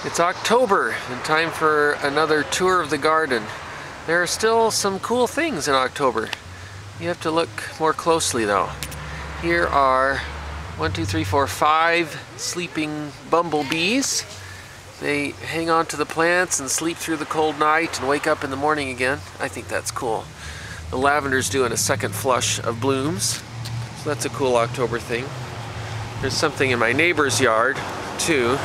It's October and time for another tour of the garden. There are still some cool things in October. You have to look more closely though. Here are 5 sleeping bumblebees. They hang on to the plants and sleep through the cold night and wake up in the morning again. I think that's cool. The lavender's doing a second flush of blooms, so that's a cool October thing. There's something in my neighbor's yard too.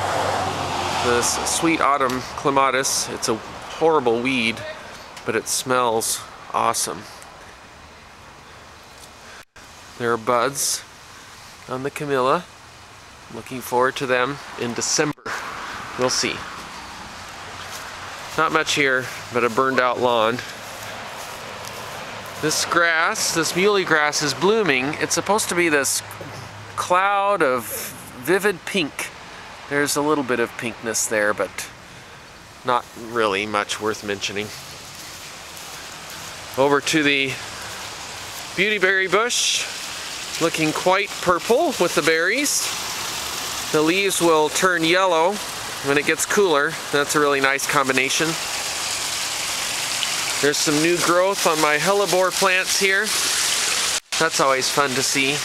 This sweet autumn clematis. It's a horrible weed, but it smells awesome. There are buds on the camellia. Looking forward to them in December. We'll see. Not much here, but a burned out lawn. This grass, this muley grass, is blooming. It's supposed to be this cloud of vivid pink. There's a little bit of pinkness there, but not really much worth mentioning. Over to the beautyberry bush, looking quite purple with the berries. The leaves will turn yellow when it gets cooler. That's a really nice combination. There's some new growth on my hellebore plants here. That's always fun to see.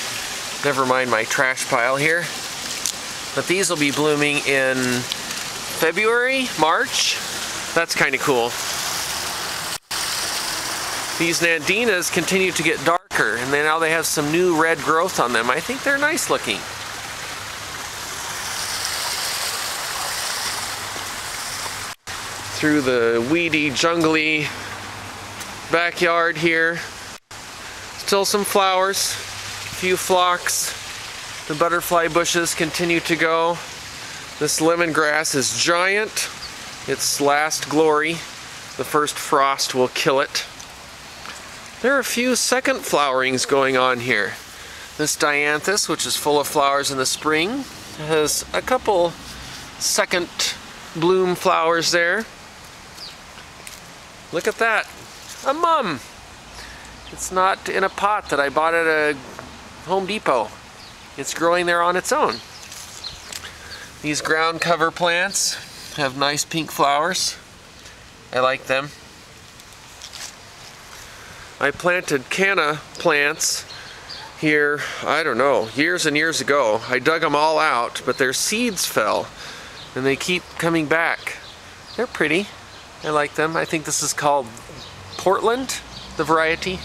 Never mind my trash pile here. But these will be blooming in February, March. That's kind of cool. These nandinas continue to get darker, and then now they have some new red growth on them. I think they're nice looking. Through the weedy, jungly backyard here. Still some flowers, a few phlox. The butterfly bushes continue to go. This lemongrass is giant. Its last glory. The first frost will kill it. There are a few second flowerings going on here. This dianthus, which is full of flowers in the spring, has a couple second bloom flowers there. Look at that. A mum. It's not in a pot that I bought at a Home Depot. It's growing there on its own. These ground cover plants have nice pink flowers. I like them. I planted canna plants here, I don't know, years and years ago. I dug them all out, but their seeds fell, and they keep coming back. They're pretty. I like them. I think this is called Portland, the variety.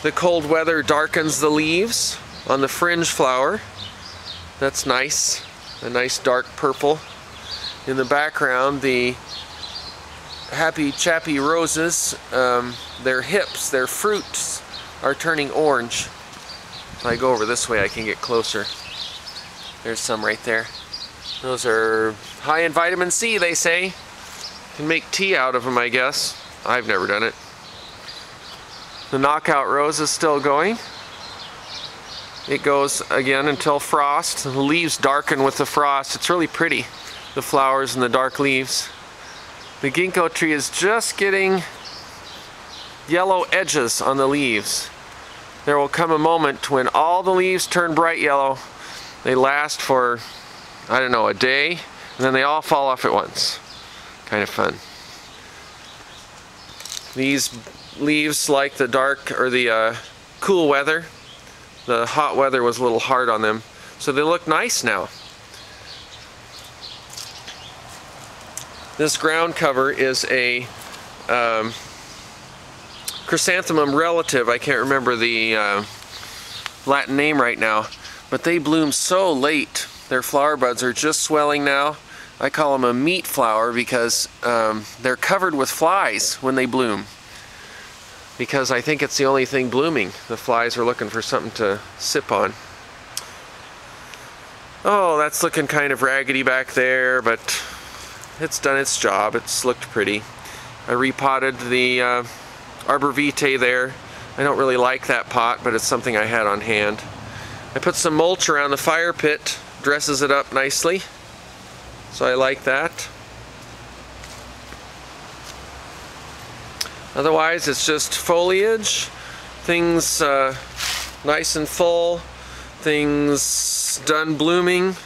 The cold weather darkens the leaves on the fringe flower. That's nice. A nice dark purple. In the background, the happy chappy roses, their hips, their fruits are turning orange. If I go over this way, I can get closer. There's some right there. Those are high in vitamin C, they say. Can make tea out of them, I guess. I've never done it. The knockout rose is still going. It goes again until frost. The leaves darken with the frost. It's really pretty, the flowers and the dark leaves. The ginkgo tree is just getting yellow edges on the leaves. There will come a moment when all the leaves turn bright yellow. They last for, I don't know, a day, and then they all fall off at once. Kind of fun. These leaves like the dark or the cool weather. The hot weather was a little hard on them, so they look nice now. This ground cover is a chrysanthemum relative. I can't remember the Latin name right now, but they bloom so late. Their flower buds are just swelling now. I call them a meat flower because they're covered with flies when they bloom. Because I think it's the only thing blooming. The flies are looking for something to sip on. Oh, that's looking kind of raggedy back there, but it's done its job. It's looked pretty. I repotted the arbor vitae there. I don't really like that pot, but it's something I had on hand. I put some mulch around the fire pit, dresses it up nicely. So I like that. Otherwise, it's just foliage, things nice and full, things done blooming,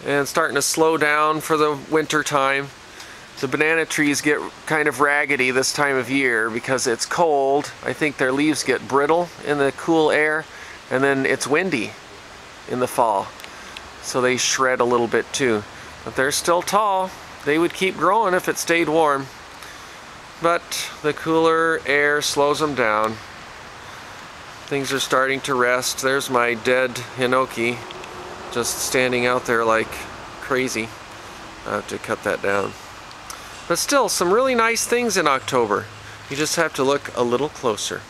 and starting to slow down for the winter time. The banana trees get kind of raggedy this time of year because it's cold. I think their leaves get brittle in the cool air, and then it's windy in the fall, so they shred a little bit too. But they're still tall. They would keep growing if it stayed warm, but the cooler air slows them down. Things are starting to rest. There's my dead hinoki just standing out there like crazy. I have to cut that down. But still, some really nice things in October. You just have to look a little closer.